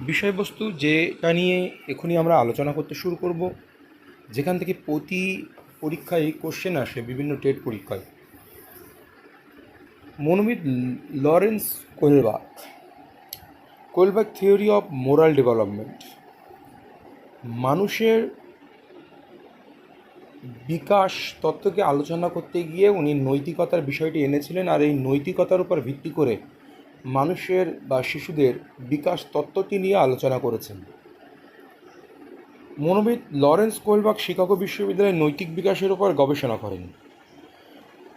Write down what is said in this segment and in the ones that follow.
বিষয়বস্তু যেটা নিয়ে এখনই আমরা আলোচনা করতে শুরু করব, যেখান থেকে প্রতি পরীক্ষায় কোশ্চেন আসে বিভিন্ন টেট পরীক্ষায়। মনোবিদ Lawrence Kohlberg theory of moral development. মানুষের বিকাশ তত্ত্বকে আলোচনা করতে গিয়ে উনি নৈতিকতার বিষয়টি এনেছিলেন, আর এই নৈতিকতার উপর ভিত্তি করে মানুষের বা শিশুদের বিকাশ তত্ত্বটি নিয়ে আলোচনা করেছেন। মনোবিদ লরেন্স কোয়েলবাক শিকাগো বিশ্ববিদ্যালয়ে নৈতিক বিকাশের উপর গবেষণা করেন।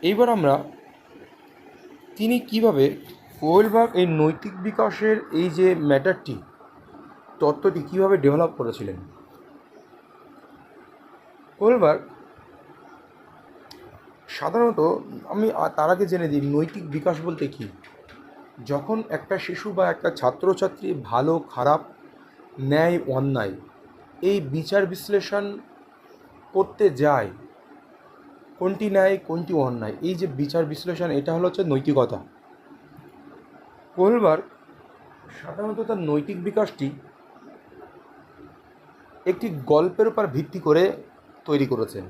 এইবার আমরা তিনি কিভাবে কোয়েলবাক এই নৈতিক বিকাশের এই যে ম্যাটারটি তত্ত্বটি কিভাবে ডেভেলপ করেছিলেন। কোয়েলবাক সাধারণত আমি তার আগে জেনে দিই নৈতিক বিকাশ বলতে কী। যখন একটা শিশু বা একটা ছাত্রছাত্রী ভালো খারাপ ন্যায় অন্যায় এই বিচার বিশ্লেষণ করতে যায়, কোনটি ন্যায় কোনটি অন্যায়, এই যে বিচার বিশ্লেষণ, এটা হচ্ছে নৈতিকতা। কোয়েলবার্গ সাধারণত তার নৈতিক বিকাশটি একটি গল্পের উপর ভিত্তি করে তৈরি করেছেন।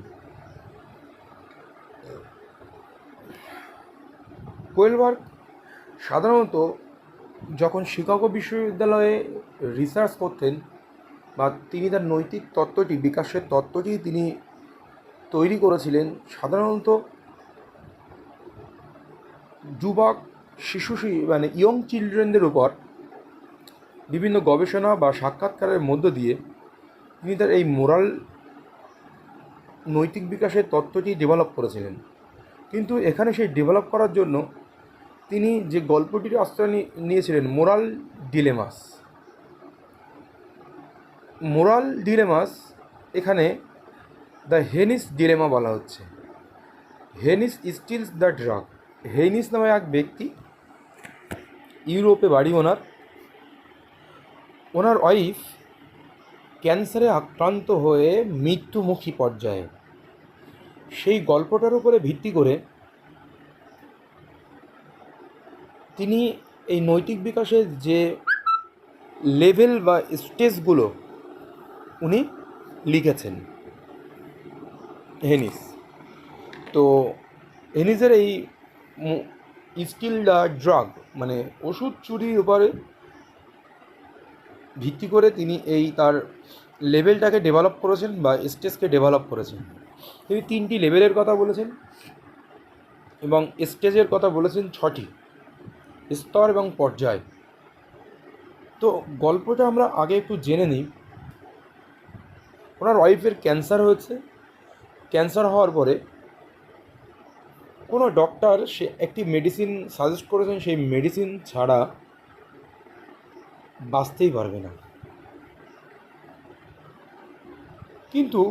কোয়েলবার্গ সাধারণত যখন শিকাগো বিশ্ববিদ্যালয়ে রিসার্চ করতেন বা তিনি তার নৈতিক তত্ত্বটি বিকাশের তত্ত্বটি তিনি তৈরি করেছিলেন, সাধারণত যুবক শিশু মানে ইয়ং চিলড্রেনদের উপর বিভিন্ন গবেষণা বা সাক্ষাৎকারের মধ্য দিয়ে তিনি তার এই মোরাল নৈতিক বিকাশের তত্ত্বটি ডেভেলপ করেছিলেন। কিন্তু এখানে সেই ডেভেলপ করার জন্য তিনি যে গল্পটির আশ্রয় নিয়েছিলেন মোরাল ডিলেমাস, এখানে দ্য হেনিস ডিলেমা বলা হচ্ছে। হেনিস স্টিলস দ্য ড্রাগ। হেনিস নামে এক ব্যক্তি, ইউরোপে বাড়ি ওনার ওয়াইফ ক্যান্সারে আক্রান্ত হয়ে মৃত্যুমুখী পর্যায়ে। সেই গল্পটার উপরে ভিত্তি করে তিনি এই নৈতিক বিকাশের যে লেভেল বা স্টেজগুলো উনি লিখেছেন হেনিস। তো হেনিসের এই স্টিল দ্য ড্রাগ মানে ওষুধ চুরির উপরে ভিত্তি করে তিনি এই তার লেভেলটাকে ডেভেলপ করেছেন বা স্টেজকে ডেভেলপ করেছেন। তিনি 3টি লেভেলের কথা বলেছেন এবং স্টেজের কথা বলেছেন 6টি স্তর এবং পর্যায়। তো গল্পটা আমরা আগে একটু জেনে নিই। ওনার ওয়াইফের ক্যান্সার হয়েছে। ক্যান্সার হওয়ার পরে কোনো ডক্টর সে একটি মেডিসিন সাজেস্ট করেছেন, সেই মেডিসিন ছাড়া বাঁচতেই পারবে না। কিন্তু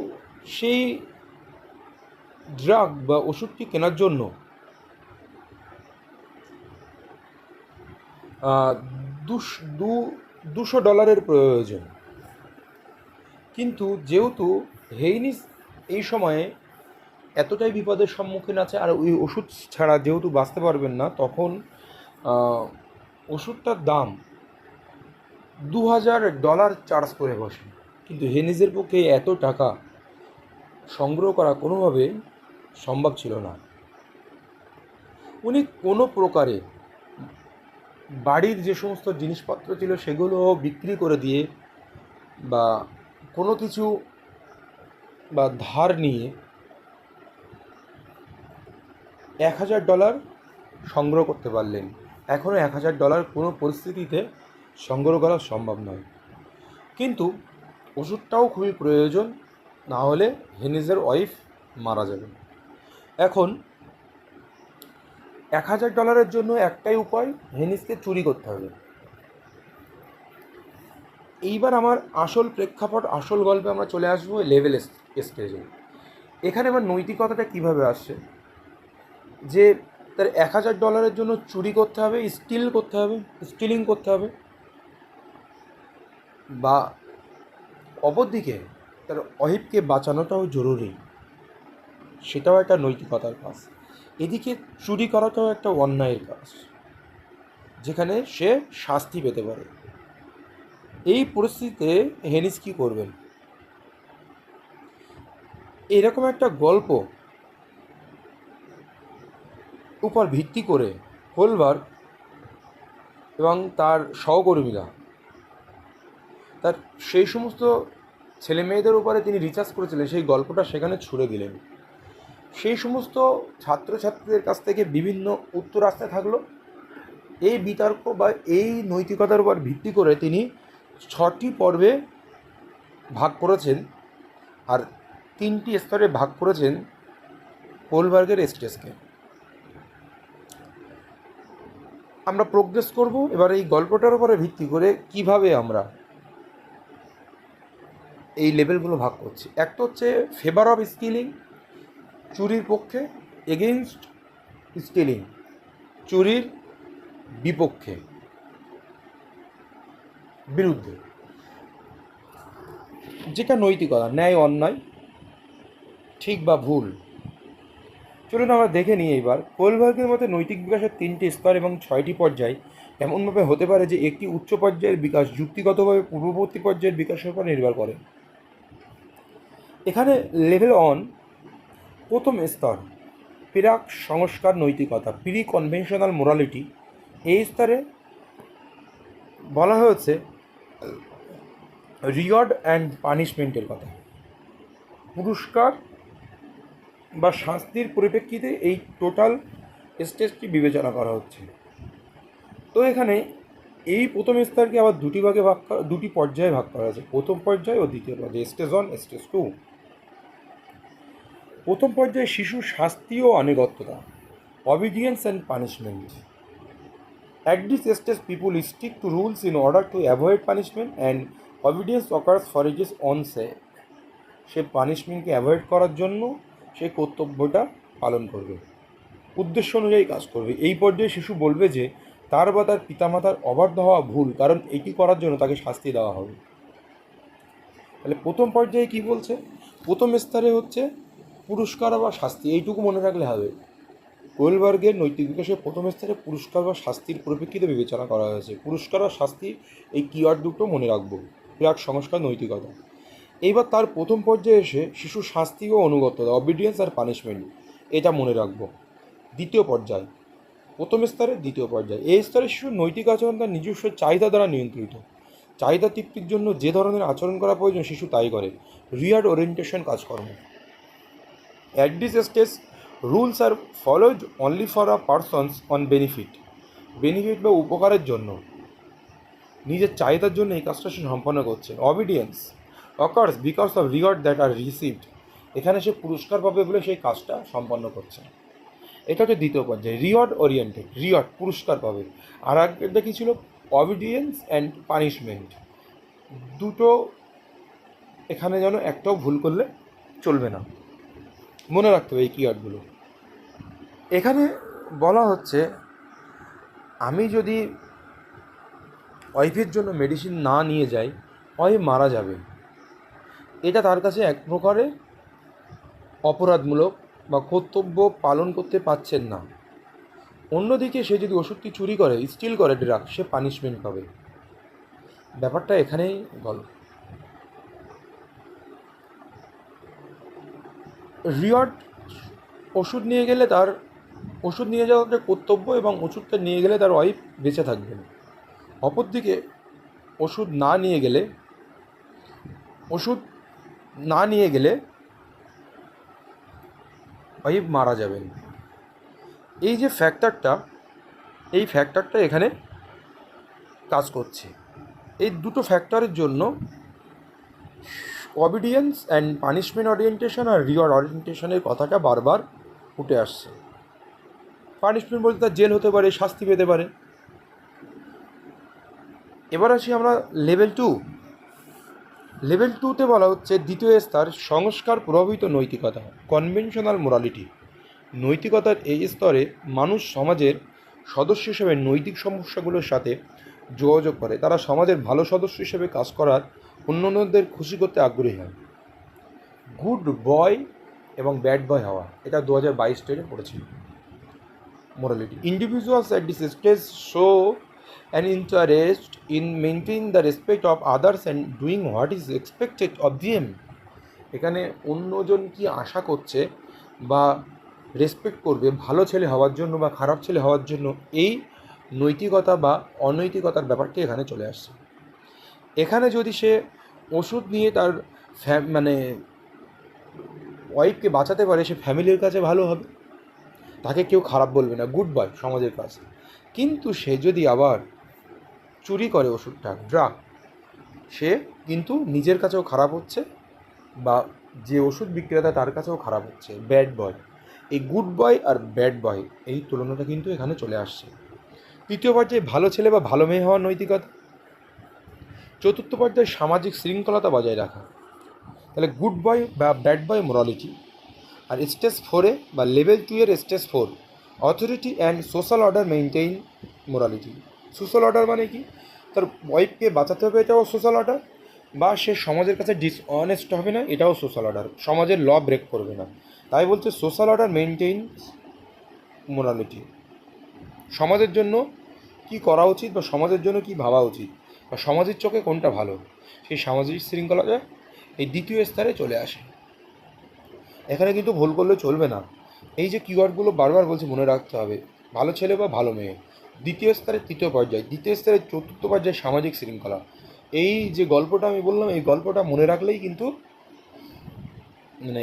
সেই ড্রাগ বা ওষুধটি কেনার জন্য $200 প্রয়োজন। কিন্তু যেহেতু হেইনিস এই সময়ে এতটাই বিপদের সম্মুখীন আছে আর ওই ওষুধ ছাড়া যেহেতু বাঁচতে পারবেন না, তখন ওষুধটার দাম $2000 চার্জ করে বসেন। কিন্তু হেনিসের পক্ষে এত টাকা সংগ্রহ করা কোনোভাবে সম্ভব ছিল না। উনি কোনো প্রকারে বাড়ির যে সমস্ত জিনিসপত্র ছিল সেগুলো বিক্রি করে দিয়ে বা কোনো কিছু বা ধার নিয়ে $1000 সংগ্রহ করতে পারলেন। এখনও $1000 কোনো পরিস্থিতিতে সংগ্রহ করা সম্ভব নয়। কিন্তু ওষুধটাও খুবই প্রয়োজন, না হলে হেনিসের ওয়াইফ মারা যাবে। এখন $1000 জন্য একটাই উপায়, হেনিসকে চুরি করতে হবে। এইবার আমার আসল প্রেক্ষাপট, আসল গল্পে আমরা চলে আসবো লেভেল স্টেজে। এখানে আমার নৈতিকতাটা কীভাবে আসছে, যে তার $1000 জন্য চুরি করতে হবে, স্টিলিং করতে হবে, বা অপরদিকে তার ওয়াইফকে বাঁচানোটাও জরুরি, সেটাও একটা নৈতিকতার কাজ। এদিকে চুরি করাটাও একটা অন্যায়ের কাজ, যেখানে সে শাস্তি পেতে পারে। এই পরিস্থিতিতে হেনিস কী করবেন? এরকম একটা গল্প উপর ভিত্তি করে হোলবার্গ এবং তার সহকর্মীরা তার সেই সমস্ত ছেলে মেয়েদের উপরে তিনি রিসার্চ করেছিলেন, সেই গল্পটা সেখানে ছুড়ে দিলেন। সেই সমস্ত ছাত্রছাত্রীদের কাছ থেকে বিভিন্ন উত্তর আসতে থাকলো। এই বিতর্ক বা এই নৈতিকতার উপর ভিত্তি করে তিনি 6টি পর্বে ভাগ করেছেন, আর 3টি স্তরে ভাগ করেছেন হোলবার্গের স্টেজকে। আমরা প্রোগ্রেস করব এবার এই গল্পটার উপরে ভিত্তি করে কিভাবে আমরা এই লেভেলগুলো ভাগ করছি। একটা হচ্ছে ফেভার অফ স্টিলিং, চুরির পক্ষে, এগেইনস্ট স্টিলিং, চুরির বিপক্ষে, বিরুদ্ধে। যেটা নৈতিকতা, ন্যায় অন্যায়, ঠিক বা ভুল। চলুন আমরা দেখে নিই এইবার। হোলবার্গের মতে নৈতিক বিকাশের 3টি স্তর এবং 6টি পর্যায় এমনভাবে হতে পারে যে একটি উচ্চ পর্যায়ের বিকাশ যুক্তিগতভাবে পূর্ববর্তী পর্যায়ের বিকাশের উপর নির্ভর করে। এখানে লেভেল 1, প্রথম স্তর, প্রাক সংস্কার নৈতিকতা, প্রি কনভেনশনাল মোরালিটি। এই স্তরে বলা হয়েছে রিওয়ার্ড অ্যান্ড পানিশমেন্টের কথা। পুরস্কার বা শাস্তির পরিপ্রেক্ষিতে এই টোটাল স্টেজটি বিবেচনা করা হচ্ছে। তো এখানে এই প্রথম স্তরকে আবার দুটি পর্যায়ে ভাগ করা হয়েছে, প্রথম পর্যায় ও দ্বিতীয় পর্যায়ে, স্টেজ 1, স্টেজ 2। প্রথম পর্যায়ে শিশুর শাস্তি ও আনুগত্যতা, obedience and punishment. At this stage, people stick to rules in order to avoid punishment, and obedience occurs for its own sake. সে পানিশমেন্টকে অ্যাভয়েড করার জন্য সেই কর্তব্যটা পালন করবে, উদ্দেশ্য অনুযায়ী কাজ করবে। এই পর্যায়ে শিশু বলবে যে তার বা তার পিতামাতার অবাধ্য হওয়া ভুল, কারণ এটি করার জন্য তাকে শাস্তি দেওয়া হবে। তাহলে প্রথম পর্যায়ে কি বলছে? প্রথম স্তরে হচ্ছে পুরস্কার বা শাস্তি, এইটুকু মনে রাখলে হবে। হোলবার্গের নৈতিক বিকাশের প্রথম স্তরে পুরস্কার বা শাস্তির পরিপ্রেক্ষিতে বিবেচনা করা হয়েছে। পুরস্কার আর শাস্তি, এই কিওয়ার্ড দুটো মনে রাখবো, প্রাক সংস্কার নৈতিকতা। এইবার তার প্রথম পর্যায়ে এসে শিশু শাস্তি ও অনুগত্যতা, অবিডিয়েন্স আর পানিশমেন্ট, এটা মনে রাখবো। দ্বিতীয় পর্যায়, প্রথম স্তরে দ্বিতীয় পর্যায়। এই স্তরে শিশুর নৈতিক আচরণ তার নিজস্ব চাহিদা দ্বারা নিয়ন্ত্রিত। চাহিদা তৃপ্তির জন্য যে ধরনের আচরণ করা প্রয়োজন শিশু তাই করে। রিওয়ার্ড ওরিয়েন্টেশন কাজকর্ম। At this stage, rules are followed only for a person's on benefit বা উপকারের জন্য, নিজের চাহিদার জন্য এই কাজটা সে সম্পন্ন করছে। Obedience occurs because of reward that are received, এখানে সে পুরস্কার পাবে বলে সেই কাজটা সম্পন্ন করছে। এটা হচ্ছে দ্বিতীয় পর্যায়ে, রিওয়ার্ড ওরিয়েন্টেড, রিওয়ার্ড পুরস্কার পাবে। আর একটা কী ছিল? Obedience and punishment. দুটো এখানে যেন একটাও ভুল করলে চলবে না, মনে রাখতে হবে এই কিওয়ার্ডগুলো। এখানে বলা হচ্ছে আমি যদি ওয়াইফের জন্য মেডিসিন না নিয়ে যাই, ওয়াইফ মারা যাবে। এটা তার কাছে এক প্রকারে অপরাধমূলক বা কর্তব্য পালন করতে পারছেন না। অন্যদিকে সে যদি ওষুধটি চুরি করে, স্টিল করে ড্রাগ, সে পানিশমেন্ট পাবে। ব্যাপারটা এখানেই গল্প। রিওয়ার্ড, ওষুধ নিয়ে গেলে তার ওষুধ নিয়ে যাওয়া একটা কর্তব্য এবং ওষুধটা নিয়ে গেলে তার ওয়াইফ বেঁচে থাকবেন। অপরদিকে ওষুধ না নিয়ে গেলে ওয়াইফ মারা যাবেন। এই যে ফ্যাক্টরটা এখানে কাজ করছে। এই দুটো ফ্যাক্টরের জন্য অবিডিয়েন্স অ্যান্ড পানিশমেন্ট ওরিয়েন্টেশন আর রিওয়ার্ড ওরিয়েন্টেশনের কথাটা বারবার উঠে আসছে। পানিশমেন্ট বলতে তার জেল হতে পারে, শাস্তি পেতে পারে। এবার আসি আমরা লেভেল 2। লেভেল 2তে বলা হচ্ছে দ্বিতীয় স্তর, সংস্কার প্রভাবিত নৈতিকতা, কনভেনশনাল মোরালিটি। নৈতিকতার এই স্তরে মানুষ সমাজের সদস্য হিসেবে নৈতিক সমস্যাগুলোর সাথে যোগাযোগ করে। তারা সমাজের ভালো সদস্য হিসেবে কাজ করার, অন্যান্যদের খুশি করতে আগ্রহী হয়। গুড বয় এবং ব্যাড বয় হওয়া, এটা 2022 টেনে পড়েছিল। Morality, individuals at this stage show an interest in maintain the respect of others and doing what is expected of them. এখানে অন্যজন কি আশা করছে বা রেসপেক্ট করবে ভালো ছেলে হওয়ার জন্য বা খারাপ ছেলে হওয়ার জন্য, এই নৈতিকতা বা অনৈতিকতার ব্যাপারটি এখানে চলে আসছে। এখানে যদি সে ওষুধ নিয়ে তার মানে ওয়াইফকে বাঁচাতে পারে, সে ফ্যামিলির কাছে ভালো হবে, তাকে কেউ খারাপ বলবে না, গুড বাই সমাজের কাছে। কিন্তু সে যদি আবার চুরি করে ওষুধটা, ড্রাগ, সে কিন্তু নিজের কাছেও খারাপ হচ্ছে বা যে ওষুধ বিক্রেতা তার কাছেও খারাপ হচ্ছে, ব্যাড বয়। এই গুড বয় আর ব্যাড বয় এই তুলনাটা কিন্তু এখানে চলে আসছে। তৃতীয় পর্যায়ে ভালো ছেলে বা ভালো মেয়ে হওয়ার নৈতিকতা। চতুর্থ পর্যায়ে সামাজিক শৃঙ্খলতা বজায় রাখা, তাহলে গুড বয় বা ব্যাড বয় মোরালিটি। আর স্টেজ 4-এ বা লেভেল 2 এর stage 4 authority and social order maintain morality. Social order মানে কি, তার ওয়াইফকে বাঁচাতে হবে, এটাও সোশ্যাল অর্ডার। বা সে সমাজের কাছে ডিসঅনেস্ট হবে না, এটাও সোশ্যাল অর্ডার, সমাজের ল ব্রেক করবে না। তাই বলছে সোশ্যাল অর্ডার মেনটেইন মোরালিটি। সমাজের জন্য কি করা উচিত বা সমাজের জন্য কি ভাবা উচিত বা সমাজের চোখে কোনটা ভালো, সেই সামাজিক শৃঙ্খলাটা এই দ্বিতীয় স্তরে চলে আসে। এখানে কিন্তু ভুল করলে চলবে না। এই যে কিওয়ার্ডগুলো বারবার বলছি, মনে রাখতে হবে, ভালো ছেলে বা ভালো মেয়ে। দ্বিতীয় স্তরে তৃতীয় পর্যায়, দ্বিতীয় স্তরে চতুর্থ পর্যায়ে সামাজিক শৃঙ্খলা। এই যে গল্পটা আমি বললাম, এই গল্পটা মনে রাখলেই কিন্তু মানে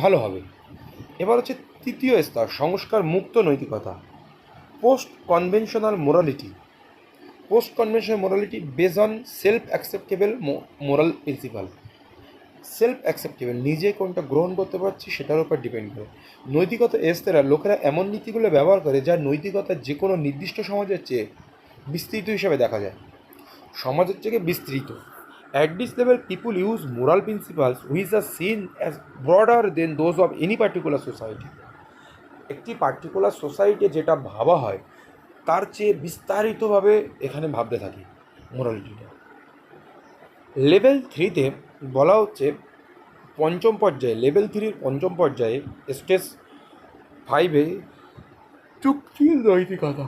ভালো হবে। এবার হচ্ছে তৃতীয় স্তর, সংস্কার মুক্ত নৈতিকতা, post conventional morality. Post conventional morality based on self acceptable moral principle. Self acceptable, নিজে কোনটা গ্রহণ করতে পারছি সেটার উপর ডিপেন্ড করে। নৈতিকতা স্তরে লোকেরা এমন নীতিগুলো ব্যবহার করে যা নৈতিকতা যে কোনো নির্দিষ্ট সমাজের চেয়ে বিস্তৃত হিসেবে দেখা যায়, সমাজের থেকে বিস্তৃত। At this level people use moral principles which are seen as broader than those of any particular society. একটি পার্টিকুলার সোসাইটি যেটা ভাবা হয় তার চেয়ে বিস্তারিতভাবে এখানে ভাবতে থাকি মোরালিটিটা। লেভেল 3-তে বলা হচ্ছে পঞ্চম পর্যায়ে, লেভেল 3-র পঞ্চম পর্যায়ে স্টেজ 5-এ চুক্তির নৈতিকতা,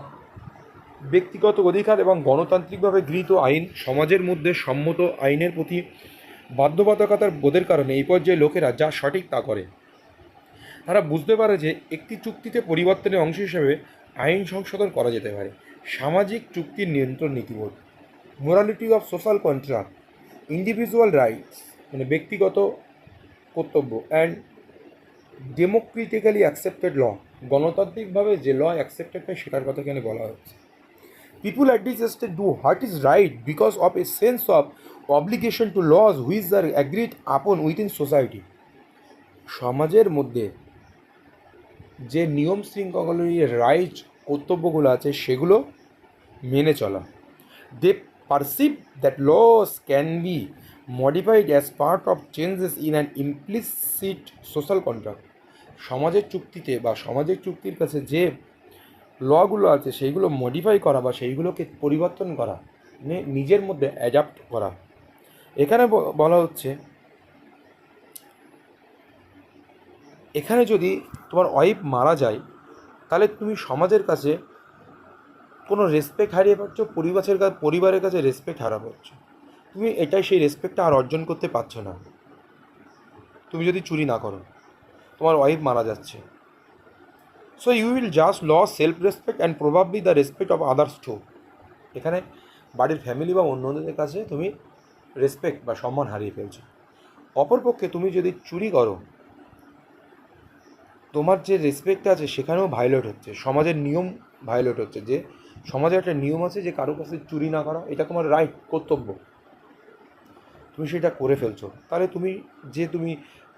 ব্যক্তিগত অধিকার এবং গণতান্ত্রিকভাবে গৃহীত আইন, সমাজের মধ্যে সম্মত আইনের প্রতি বাধ্যবাধকতার বোধের কারণে এই পর্যায়ে লোকেরা যা সঠিক তা করে। তারা বুঝতে পারে যে একটি চুক্তিতে পরিবর্তনের অংশ হিসেবে আইন সংশোধন করা যেতে পারে। সামাজিক চুক্তির নিয়ন্ত্রণ নীতিবোধ, morality of social contract, individual rights মানে ব্যক্তিগত কর্তব্য, অ্যান্ড ডেমোক্রেটিক্যালি অ্যাকসেপ্টেড ল, গণতান্ত্রিকভাবে যে ল অ্যাকসেপ্টেড হয় সেটার কথা এখানে বলা হচ্ছে। People at this stage do what is right because of a sense of obligation to laws which are agreed upon within society. সমাজের মধ্যে যে নিয়ম শৃঙ্খলার রাইট কর্তব্যগুলো আছে সেগুলো মেনে চলা। They perceive that laws can be modified as part of changes in an implicit social contract. সমাজের চুক্তিতে বা সমাজের চুক্তির কাছে যে লগুলো আছে সেইগুলো মডিফাই করা বা সেইগুলোকে পরিবর্তন করা, মানে নিজের মধ্যে অ্যাডাপ্ট করা। এখানে বলা হচ্ছে এখানে যদি তোমার ওয়াইফ মারা যায় তাহলে তুমি সমাজের কাছে কোনো রেসপেক্ট হারিয়ে পাচ্ছ, পরিবারের কাছে রেসপেক্ট হারা পাচ্ছ। তুমি এটাই সেই রেসপেক্টটা আর অর্জন করতে পারছো না তুমি যদি চুরি না করো, তোমার ওয়াইফ মারা যাচ্ছে। So you will just lose self respect and probably the respect of others too. এখানে বাড়ির ফ্যামিলি বা অন্যদের কাছে তুমি রেসপেক্ট বা সম্মান হারিয়ে ফেলছো। অপরপক্ষে তুমি যদি চুরি করো, তোমার যে রেসপেক্ট আছে সেখানেও ভায়োলেট হচ্ছে, সমাজের নিয়ম ভায়োলেট হচ্ছে। যে সমাজে একটা নিয়ম আছে যে কারো কাছে চুরি না করা, এটা তোমার রাইট, কর্তব্য, তুমি সেটা করে ফেলছো। তাহলে তুমি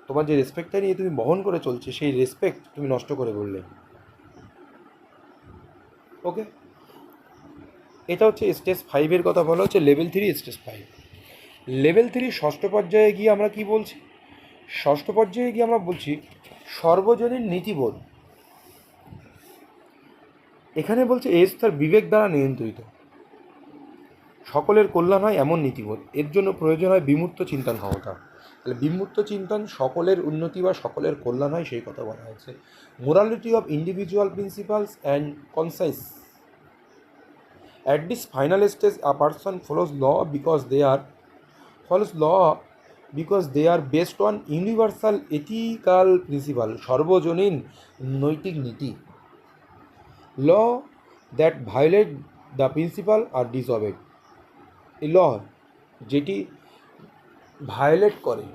তোমার যে রেসপেক্টটা নিয়ে তুমি বহন করে চলছে সেই রেসপেক্ট তুমি নষ্ট করে বললে। ওকে, এটা হচ্ছে স্টেজ 5-এর কথা বলা হচ্ছে, লেভেল 3 স্টেজ 5। লেভেল 3 ষষ্ঠ পর্যায়ে গিয়ে আমরা কি বলছি, ষষ্ঠ পর্যায়ে গিয়ে আমরা বলছি সর্বজনীন নীতিবোধ। এখানে বলছে এই স্তর বিবেক দ্বারা নিয়ন্ত্রিত, সকলের কল্যাণ হয় এমন নীতিবোধ। এর জন্য প্রয়োজন হয় বিমূর্ত চিন্তন ক্ষমতা। তাহলে বিমূর্ত চিন্তন, সকলের উন্নতি বা সকলের কল্যাণ হয় সেই কথা বলা হয়েছে। Morality of individual principles and conscience, At this final stage, a person follows law because they are based on universal ethical principle, সর্বজনীন নৈতিক নীতি. Law that violate the principle are disobeyed. এই ল যেটি ভায়োলেট করে,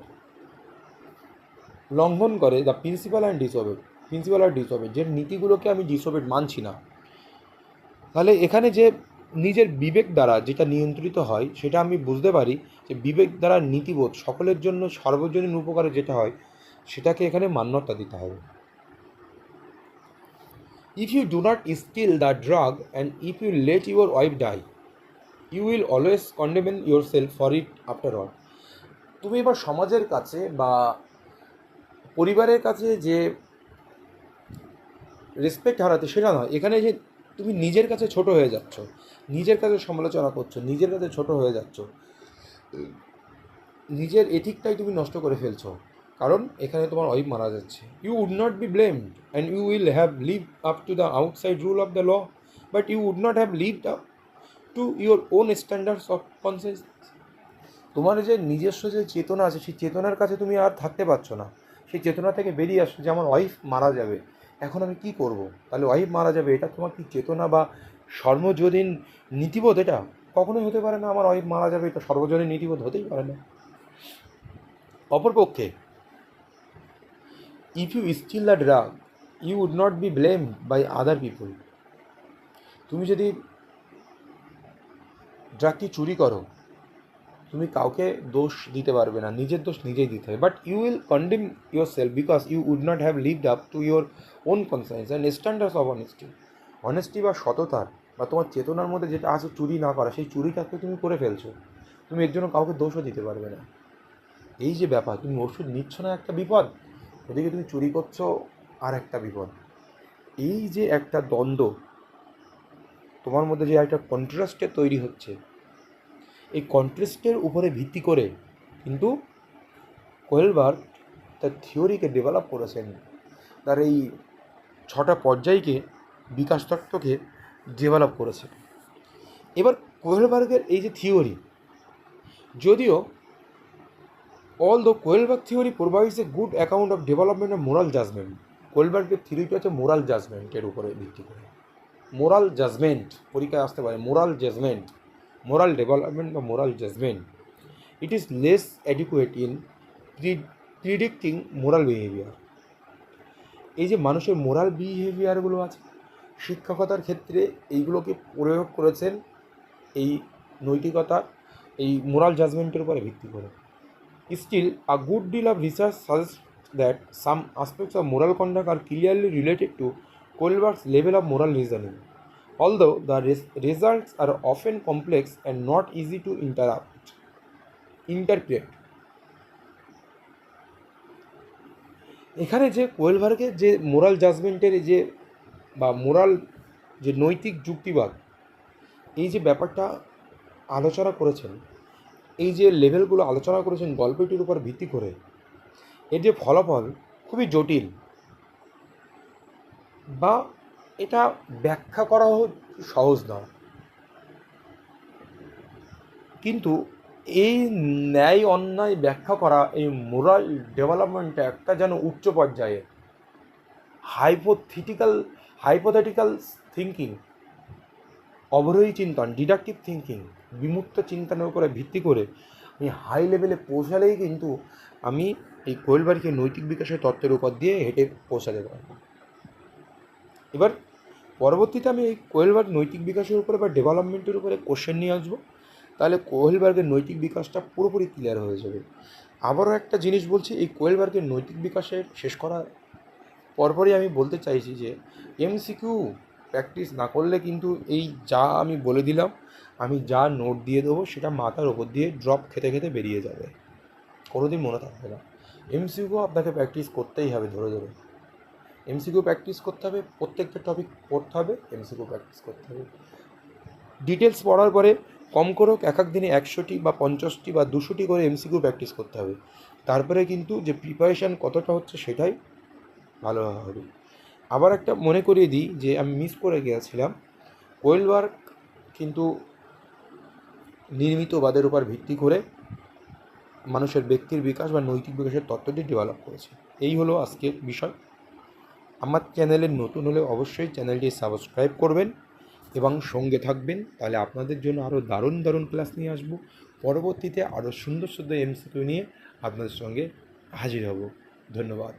লঙ্ঘন করে, দ্য প্রিন্সিপাল অ্যান্ড ডিসঅবেড, প্রিন্সিপাল আর ডিসঅবেড, যে নীতিগুলোকে আমি ডিসঅবেড মানছি না, তাহলে এখানে যে নিজের বিবেক দ্বারা যেটা নিয়ন্ত্রিত হয় সেটা আমি বুঝতে পারি যে বিবেক দ্বারা নীতিবোধ সকলের জন্য সর্বজনীন উপকারে যেটা হয় সেটাকে এখানে মান্যতা দিতে হবে. If you do not steal the drug and if you let your wife die, you will always condemn yourself for it after all. তুমি এবার সমাজের কাছে বা পরিবারের কাছে যে রেসপেক্ট হারাতে সেটা নয়, এখানে যে তুমি নিজের কাছে ছোট হয়ে যাচ্ছ, নিজের কাছে সমালোচনা করছো, নিজের কাছে ছোট হয়ে যাচ্ছ, নিজের এথিকটাই তুমি নষ্ট করে ফেলছো, কারণ এখানে তোমার ওয়াইফ মারা যাচ্ছে. You would not be blamed and you will have lived up to the outside rule of the law, but you would not have lived up to your own standards of conscience. তোমার যে নিজস্ব যে চেতনা আছে সেই চেতনার কাছে তুমি আর থাকতে পারছো না, সেই চেতনা থেকে বেরিয়ে আসছো যে আমার ওয়াইফ মারা যাবে, এখন আমি কি করব, তাহলে ওয়াইফ মারা যাবে, এটা তোমার কি চেতনা বা সর্বজনীন নীতিবোধ? এটা কখনোই হতে পারে না. আমার ওয়াইফ মারা যাবে এটা সর্বজনীন নীতিবোধ হতেই পারে না. অপরপক্ষে if you steal the drug you would not be blamed by other people. তুমি যদি ড্রাগটি চুরি করো তুমি কাউকে দোষ দিতে পারবে না, নিজের দোষ নিজেই দিতে হবে. But you will condemn your self because you would not have lived up to your own conscience and standards of honesty. Honesty বা সততার বা তোমার চেতনার মধ্যে যেটা আছে চুরি না করা, সেই চুরিটাকে তুমি করে ফেলছো, তুমি এর জন্য কাউকে দোষও দিতে পারবে না. এই যে ব্যাপার, তুমি ওষুধ নিচ্ছ না একটা বিপদ, ওদিকে তুমি চুরি করছো আর একটা বিপদ. এই যে একটা দ্বন্দ্ব তোমার মধ্যে যে একটা কন্ট্রাস্টে তৈরি হচ্ছে, এই কন্ট্রাস্টের উপরে ভিত্তি করে কিন্তু কোয়েলবার্গ তার থিওরিকে ডেভেলপ করেছেন, তার এই 6টা পর্যায়কে, বিকাশ তত্ত্বকে ডেভেলপ করেছে. এবার কোয়েলবার্গের এই যে থিওরি, যদিও although Kohlberg theory provides a good account of development of moral judgment, কোয়েলবার্গের থিওরিটা হচ্ছে মোরাল জাজমেন্টের উপরে ভিত্তি করে. মোরাল জাজমেন্ট পরীক্ষায় আসতে পারে, মোরাল জাজমেন্ট, মোরাল ডেভেলপমেন্ট বা moral judgement. It is less adequate in predicting moral behaviour. এই যে মানুষের মোরাল বিহেভিয়ারগুলো আছে, শিক্ষকতার ক্ষেত্রে এইগুলোকে প্রয়োগ করেছেন এই নৈতিকতা, এই মোরাল জাজমেন্টের উপরে ভিত্তি করে. Still, a good deal of research suggests that some aspects of moral conduct are clearly related to Kohlberg's level of moral reasoning, although the results are often complex and not easy to interpret. এখানে যে কোয়েলবার্গের যে moral জাজমেন্টের যে বা moral যে নৈতিক যুক্তিবাদ, এই যে ব্যাপারটা আলোচনা করেছেন, এই যে লেভেলগুলো আলোচনা করেছেন গল্পটির উপর ভিত্তি করে, এর যে ফলাফল খুবই জটিল বা এটা ব্যাখ্যা করাও সহজ নয়. কিন্তু এই ন্যায় অন্যায় ব্যাখ্যা করা, এই মোরাল ডেভেলপমেন্টটা একটা যেন উচ্চ পর্যায়ে হাইপোথেটিক্যাল থিঙ্কিং, অবরোহী চিন্তন, ডিডাকটিভ থিঙ্কিং, বিমুক্ত চিন্তনের উপরে ভিত্তি করে আমি হাই লেভেলে পৌঁছালেই কিন্তু আমি এই কোয়েলবার্গের নৈতিক বিকাশের তত্ত্বের উপর দিয়ে হেঁটে পৌঁছাতে পারব. এবার পরবর্তীতে আমি এই কোয়েলবার্গ নৈতিক বিকাশের উপরে বা ডেভেলপমেন্টের উপরে কোশ্চেন নিয়ে আসবো, তাহলে কোয়েলবার্গের নৈতিক বিকাশটা পুরোপুরি ক্লিয়ার হয়ে যাবে. আবারও একটা জিনিস বলছি, এই কোয়েলবার্গের নৈতিক বিকাশের শেষ করার পরপরই আমি বলতে চাইছি যে এমসিকিউ প্র্যাকটিস না করলে কিন্তু এই যা আমি বলে দিলাম, আমি যা নোট দিয়ে দেবো সেটা মাথার ওপর দিয়ে ড্রপ খেতে খেতে বেরিয়ে যাবে, কোনোদিন মনে থাকবে না. এমসিকিউ আপনাকে প্র্যাকটিস করতেই হবে, ধরে ধরে এমসিকিউ প্র্যাকটিস করতে হবে, প্রত্যেকটা টপিক পড়তে হবে, এমসিকিউ প্র্যাকটিস করতে হবে. ডিটেলস পড়ার পরে কম করে এক এক দিনে 100টি বা 50টি বা 200টি করে এমসিকিউ প্র্যাকটিস করতে হবে. তারপরে কিন্তু যে প্রিপারেশান কতটা হচ্ছে সেটাই ভালো হবে. আবার একটা মনে করিয়ে দিই যে আমি মিস করে গিয়েছিলাম, কোয়েলবার্গকে কিন্তু নির্মিতবাদের উপর ভিত্তি করে মানুষের ব্যক্তির বিকাশ বা নৈতিক বিকাশের তত্ত্বটি ডেভেলপ করেছে। এই হলো আজকের বিষয়। আমার চ্যানেলে নতুন হলে অবশ্যই চ্যানেলটি সাবস্ক্রাইব করবেন এবং সঙ্গে থাকবেন, তাহলে আপনাদের জন্য আরও দারুণ দারুণ ক্লাস নিয়ে আসবো। পরবর্তীতে আরও সুন্দর সুন্দর এমসিকিউ নিয়ে আপনাদের সঙ্গে হাজির হব। ধন্যবাদ।